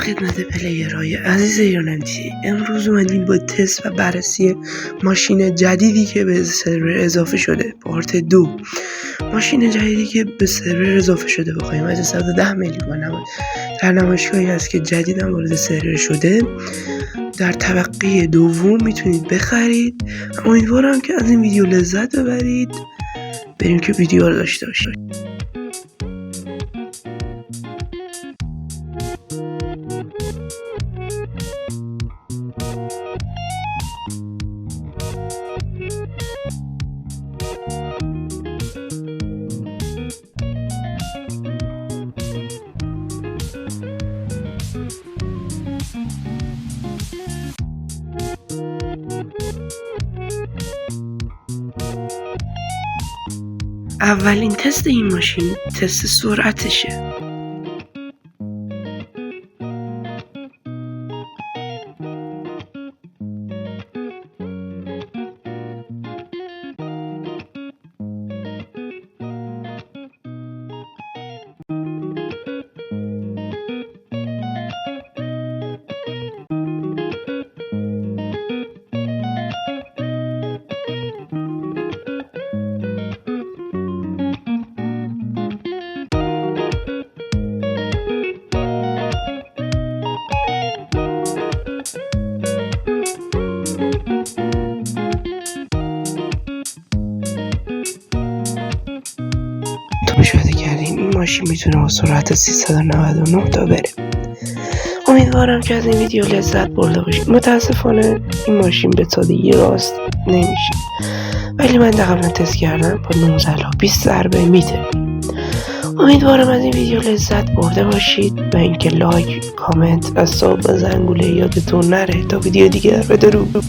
خدمت پلیرهای عزیز ایرانمتی. امروز اومدیم با تست و بررسی ماشین جدیدی که به سرور اضافه شده، پارت 2. ماشین جدیدی که به سرور اضافه شده با قیمت 110 میلیون در نمایشگاهی است که جدیداً وارد سرور شده. در طبقه دوم میتونید بخرید. امیدوارم که از این ویدیو لذت ببرید. بریم که ویدیو رو داشته باشید. اولین تست این ماشین تست سرعتشه. مشاهده کردیم این ماشین میتونه با سرعت 399 تا بره. امیدوارم که از این ویدیو لذت برده باشید. متاسفانه این ماشین به سادگی راست نمیشه، ولی من قبلا تست کردم با 19 تا 20 ضربه میتره. امیدوارم از این ویدیو لذت برده باشید و اینکه لایک، کامنت و صاحب زنگوله یادتون نره تا ویدیو دیگه. بدرود.